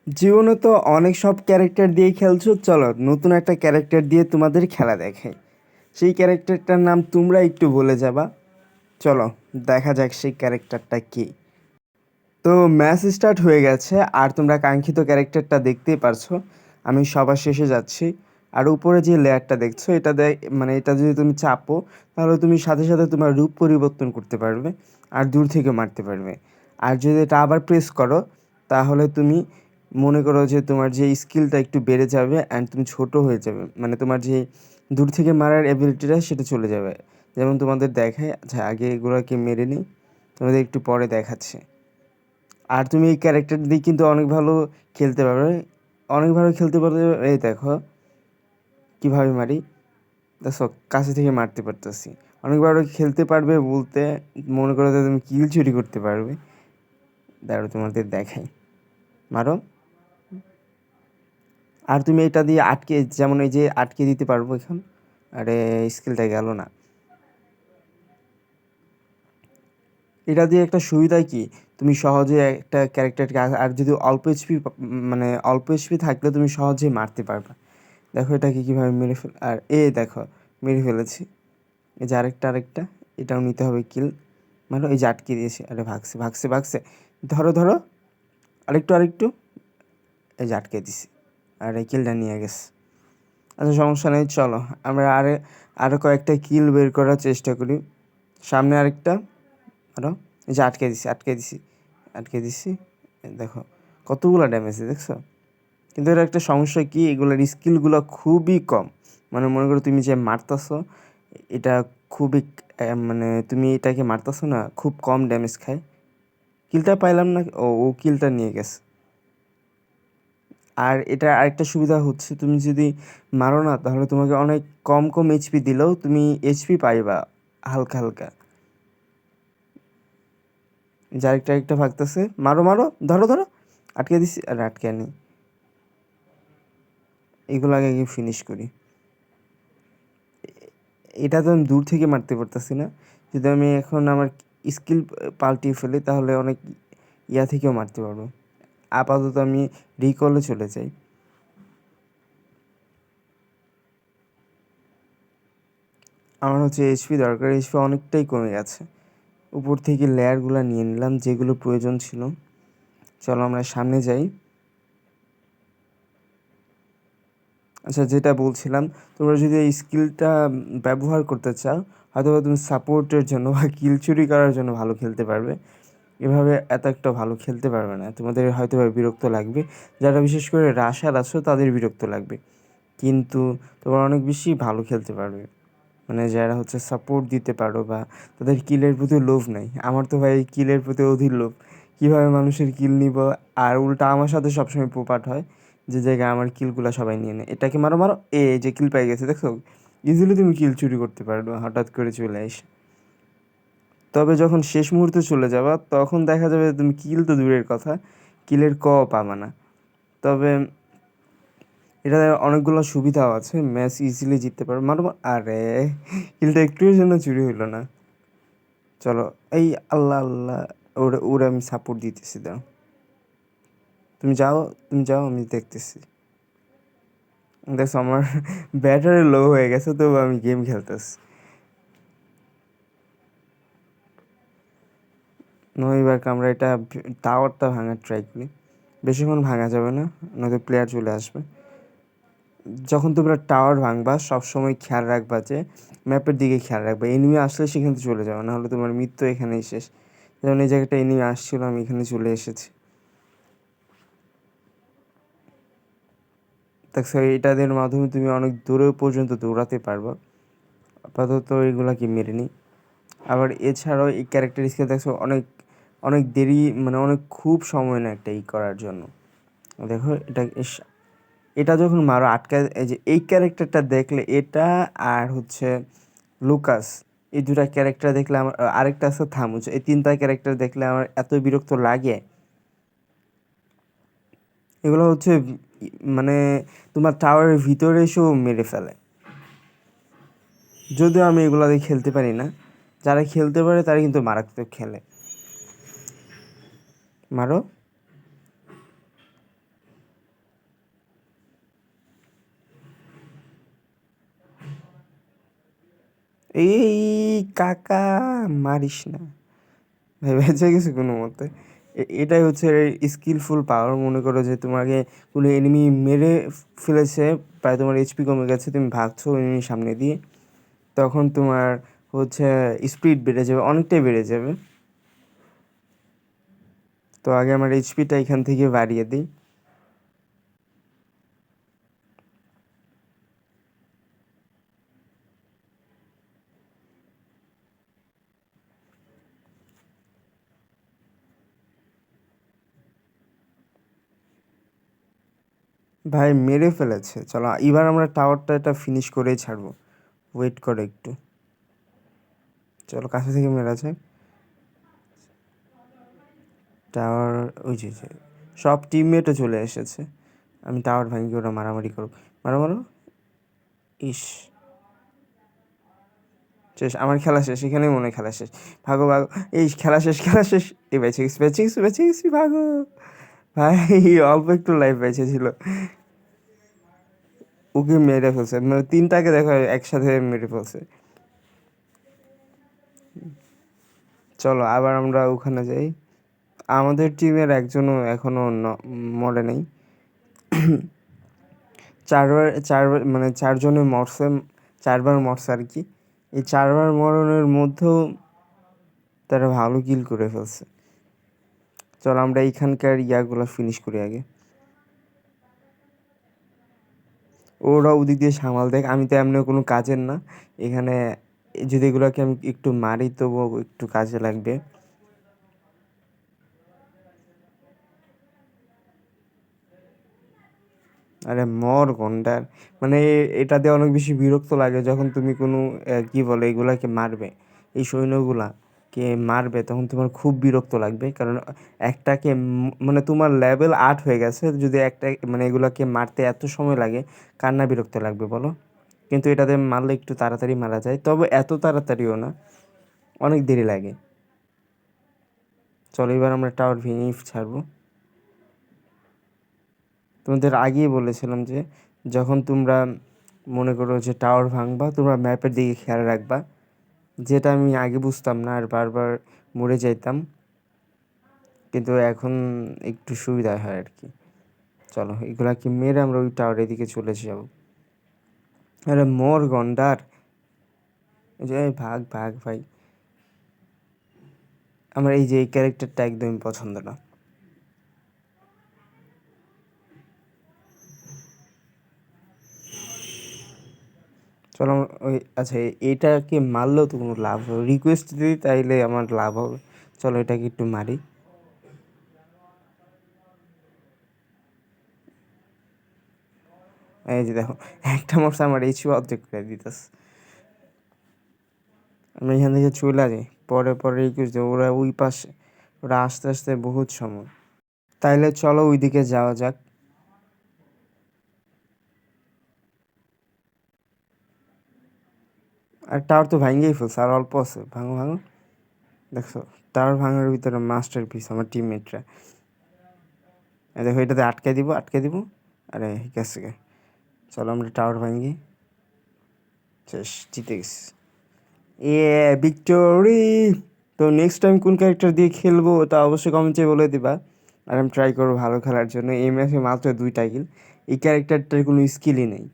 জীবনে তো অনেক সব ক্যারেক্টার দিয়ে খেলছো, চলো নতুন একটা ক্যারেক্টার দিয়ে তোমাদের খেলা দেখাই। সেই ক্যারেক্টারটার নাম তোমরা একটু বলে যাবা। চলো দেখা যাক সেই ক্যারেক্টারটা কি। তো ম্যাচ স্টার্ট হয়ে গেছে আর তোমরা কাঙ্ক্ষিত ক্যারেক্টারটা দেখতেই পারছো। আমি সবার শেষে যাচ্ছি। আর উপরে যে লেয়ারটা দেখছো এটা মানে এটা যদি তুমি চাপো তাহলে তুমি সাথে সাথে তোমার রূপ পরিবর্তন করতে পারবে আর দূর থেকে মারতে পারবে। আর যদি এটা আবার প্রেস করো তাহলে তুমি মনে করো যে তোমার যে স্কিলটা একটু বেড়ে যাবে অ্যান্ড তুমি ছোট হয়ে যাবে, মানে তোমার যে দূর থেকে মারার এবিলিটিটা সেটা চলে যাবে। যেমন তোমাদের দেখায়, আচ্ছা আগে এগুলোকে মেরে নিই, তোমাদের একটু পরে দেখাচ্ছে। আর তুমি এই ক্যারেক্টার দিয়ে কিন্তু অনেক ভালো খেলতে পারবে, অনেক ভালো খেলতে পারবে। এই দেখো কীভাবে মারি, দেখো কাছে থেকে মারতে পারতেছি। অনেক ভালো খেলতে পারবে বলতে মনে করো যে তুমি কিল চুরি করতে পারবে। দাঁড়াও তোমাদের দেখাই, মারো। আর তুমি এটা দিয়ে আটকে, যেমন এই যে আটকে দিতে পারবো এখন। আরে স্কিলটা গেল না। এটা দিয়ে একটা সুবিধা কি, তুমি সহজে একটা ক্যারেক্টারকে আর যদি অল্প এইচপি, মানে অল্প এইচপি থাকলে তুমি সহজেই মারতে পারবে। দেখো এটাকে কীভাবে মেরে আর দেখো মেরে ফেলেছি। এই যে আরেকটা এটাও নিতে হবে কিল। মানে এই যে আটকে দিয়েছে, আরে ভাগছে ভাগছে ভাগছে, ধরো ধরো, আরেকটু, এই যে আটকে দিছি আর এই কিলটা নিয়ে গেছে। আচ্ছা সমস্যা নেই, চলো আমরা আরও কয়েকটা কিল বের করার চেষ্টা করি। সামনে আরেকটা, আরও, এই যে আটকে দিছি। দেখো কতগুলো ড্যামেজ দেখছো। কিন্তু এর একটা সমস্যা কি, এগুলোর স্কিলগুলো খুবই কম। মানে মনে করো তুমি যে মারতাছো এটা খুবই মানে তুমি এটাকে মারতাছো না, খুব কম ড্যামেজ খায়। কিলটা পাইলাম না, ও কিলটা নিয়ে গেছে। আর এটা আরেকটা সুবিধা হচ্ছে, তুমি যদি মারো না তাহলে তোমাকে অনেক কম কম এইচপি দিলেও তুমি এইচপি পাইবা হালকা হালকা। যে আরেকটা ভাগতেছে, মারো মারো, ধরো ধরো, আটকে দিছি, আর আটকে আনি। এগুলো আগে গিয়ে ফিনিশ করি। এটা তো আমি দূর থেকে মারতে পারতেছি না। যদি আমি এখন আমার স্কিল পাল্টিয়ে ফেলি তাহলে অনেক ইয়া থেকেও মারতে পারবো। আপাতত আমি রিকলে চলে যাই। আমার হচ্ছে এইচপি দরকার, এইচপি অনেকটাই কমে গেছে। উপর থেকে লেয়ারগুলো নিয়ে নিলাম যেগুলো প্রয়োজন ছিল। চলো আমরা সামনে যাই। আচ্ছা যেটা বলছিলাম, তোমরা যদি এই স্কিলটা ব্যবহার করতে চাও হয়তো তুমি সাপোর্টের জন্য বা কিল চুরি করার জন্য ভালো খেলতে পারবে। এভাবে এত একটা ভালো খেলতে পারবে না, তোমাদের হয়তো বিরক্ত লাগবে। যারা বিশেষ করে রাশার আছো তাদের বিরক্ত লাগবে, কিন্তু তোমরা অনেক বেশি ভালো খেলতে পারবে। মানে যারা হচ্ছে সাপোর্ট দিতে পারো বা তাদের কিলের প্রতি লোভ নাই। আমার তো ভাই কিলের প্রতি অধীর লোভ, কীভাবে মানুষের কিল নিব। আর উল্টা আমার সাথে সবসময় পোপাট হয়, যে জায়গায় আমার কিলগুলো সবাই নিয়ে নেয়। এটাকে মারো মারো, যে কিল পাই গেছে দেখো। ইজিলি তুমি কিল চুরি করতে পারবে হঠাৎ করে চলে এসে। তবে যখন শেষ মুহূর্তে চলে যাবা তখন দেখা যাবে তুমি কিল তো দূরের কথা, কিলের পাবা না। তবে এটাতে অনেকগুলো সুবিধাও আছে, ম্যাচ ইজিলি জিততে পারো। মারো আরে কিলটা একটুর জন্য চুরি হইলো না। চলো এই আল্লাহ আল্লাহ, ওরে আমি সাপোর্ট দিতেছি, দাও। তুমি যাও আমি দেখতেছি। দেখো আমার ব্যাটারি লো হয়ে গেছে, তবু আমি গেম খেলতেছি। এবার আমরা এটা টাওয়ারটা ভাঙার ট্রাই করি। বেশিক্ষণ ভাঙা যাবে না, নয়তো প্লেয়ার চলে আসবে। যখন তোমরা টাওয়ার ভাঙবা সবসময় খেয়াল রাখবা যে ম্যাপের দিকে খেয়াল রাখবা, এনিমি আসলে সেখান থেকে চলে যাবে, নাহলে তোমার মৃত্যু এখানেই শেষ। যেমন এই জায়গাটা এনিমি আসছিল, আমি এখানে চলে এসেছি। দেখছো এটাদের মাধ্যমে তুমি অনেক দূরে পর্যন্ত দৌড়াতে পারবা। আপাতত এগুলাকে মেরে নিই। আবার এছাড়াও এই ক্যারেক্টার স্কিল দেখছো অনেক অনেক দেরি, মানে অনেক খুব সময় নেয় একটা করার জন্য। দেখো এটা যখন মারো আটকায়, এই যে এই ক্যারেক্টারটা দেখলে এটা, আর হচ্ছে লুকাস, এই দুটা ক্যারেক্টার দেখলে আমার, আরেকটা আছে থামুজ, এই তিনটা ক্যারেক্টার দেখলে আমার এত বিরক্ত লাগে। এগুলো হচ্ছে মানে তোমার টাওয়ারের ভিতরে এসেও মেরে ফেলে। যদিও আমি এগুলো দিয়ে খেলতে পারি না, যারা খেলতে পারে তারা কিন্তু মারাত্মক খেলে। মারো, এই কাকা, মারিস না ভাই, বেঁচে গেছে কোনো মতে। এটাই হচ্ছে স্কিলফুল পাওয়ার। মনে করো যে তোমাকে কোনো এনিমি মেরে ফেলেছে, প্রায় তোমার এইচপি কমে গেছে, তুমি ভাগছো এনিমি সামনে দিয়ে, তখন তোমার হচ্ছে স্পিড বেড়ে যাবে, অনেকটাই বেড়ে যাবে। তো আগে আমার এইচপিটা এখান থেকে বাড়িয়ে দিই। ভাই মেরে ফেলেছে, চলো এবার আমরা টাওয়ারটা এটা ফিনিশ করেই ছাড়বো। ওয়েট করো একটু, চলো কাছে থেকে মেরেছে টাওয়ার। ওই যে সব টিমমেটও চলে এসেছে। আমি টাওয়ার ভাঙি, ওরা মারামারি করো, মারো মারো। ইস, শেষ, আমার খেলা শেষ, এখানেই মনে হয় খেলা শেষ। ভাগো ভাগো, এই খেলা শেষ, খেলা শেষ। এই বেঁচে গেছি, বেঁচে গেছি, বেঁচে গেছি, ভাগো ভাই। অল্প একটু লাইফ বেঁচে ছিল। ওকে মেরে ফেলছে, মানে তিনটাকে দেখো একসাথে মেরে ফেলছে। চলো আবার আমরা ওখানে যাই। আমাদের টিমের একজনও এখনো মরে নেই। চারবার মানে চারজনে মরছে, চারবার মরছে আর কি। এই চারবার মরণের মধ্যেও তারা ভালো কিল করে ফেলছে। চলো আমরা এইখানকার ইয়াগুলো ফিনিশ করি আগে। ওরা ওদিক দিয়ে সামাল দেখ, আমি তো এমনি কোনো কাজের না এখানে। যদি এগুলোকে আমি একটু মারি তবুও একটু কাজে লাগবে। আরে মর গন্ডার, মানে এটা দিয়ে অনেক বেশি বিরক্ত লাগে যখন তুমি কোনো কি বলে এগুলাকে মারবে, এই সৈন্যগুলাকে মারবে, তখন তোমার খুব বিরক্ত লাগবে। কারণ একটাকে মানে তোমার লেভেল 8 হয়ে গেছে, যদি একটা মানে এগুলাকে মারতে এত সময় লাগে, কার না বিরক্ত লাগবে বলো। কিন্তু এটাতে মারলে একটু তাড়াতাড়ি মারা যায়, তবে এত তাড়াতাড়িও না, অনেক দেরি লাগে। চলো এবার আমরা টাওয়ার ভেঙে ছাড়বো। তোমাদের আগেই বলেছিলাম যে যখন তোমরা মনে করো যে টাওয়ার ভাঙবা, তোমরা ম্যাপের দিকে খেয়াল রাখবা, যেটা আমি আগে বুঝতাম না আর বারবার মরে যাইতাম, কিন্তু এখন একটু সুবিধা হয় আর কি। চলো এগুলাকে মেরে আমরা ওই টাওয়ারের দিকে চলে যাব। আরে মোর গন্ডার, এই যে ভাগ ভাগ ভাই। আমার এই যে এই ক্যারেক্টারটা একদমই পছন্দ না। চলো ওই আচ্ছা, এটাকে মারলেও তো কোনো লাভ হবে, রিকোয়েস্ট দিই তাইলে আমার লাভ হবে। চলো এটাকে একটু মারি। এই যে দেখো, একটা মরছে, আমার এইচপি অর্ধেক করে দিতেছে। আমি এখান থেকে চলে যাই, পরে পরে রিকোয়েস্ট দেবো, ওরা ওই পাশে, ওরা আস্তে আস্তে বহুত সময়। তাইলে চলো ওইদিকে যাওয়া যাক। আর টাওয়ার তো ভাঙিয়েই ফেলছে, আর অল্প আছে, ভাঙো ভাঙো। দেখছো, টাওয়ার ভাঙার ভিতরে মাস্টার পিস আমার টিমমেটরা। দেখো এটাতে আটকে দিব, আটকে দিব। আরে ঠিক আছে, চলো আমরা টাওয়ার ভাঙি। শেষ, জিতে গেছি। এ ভিক্টোরি। তো নেক্সট টাইম কোন ক্যারেক্টার দিয়ে খেলবো তা অবশ্যই কমেন্টে বলে দিবা। আর আমি ট্রাই করবো ভালো খেলার জন্য। এই ম্যাচে মাত্র 2টা কিল, এই ক্যারেক্টারটার কোনো স্কিলই নেই।